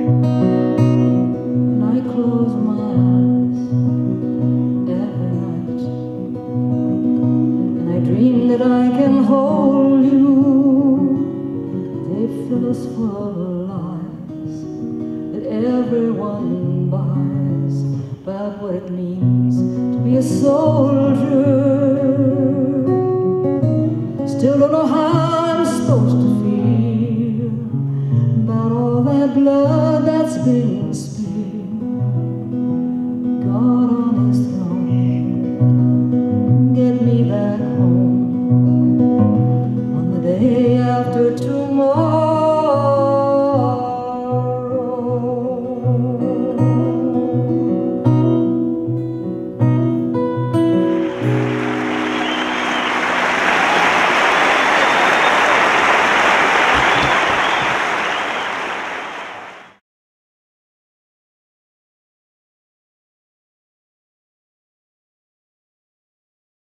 And I close my eyes every night, and I dream that I can hold you. They fill us full of lies that everyone buys about what it means to be a soldier. Still don't know how I'm supposed to feel about all that blood that's been spilled.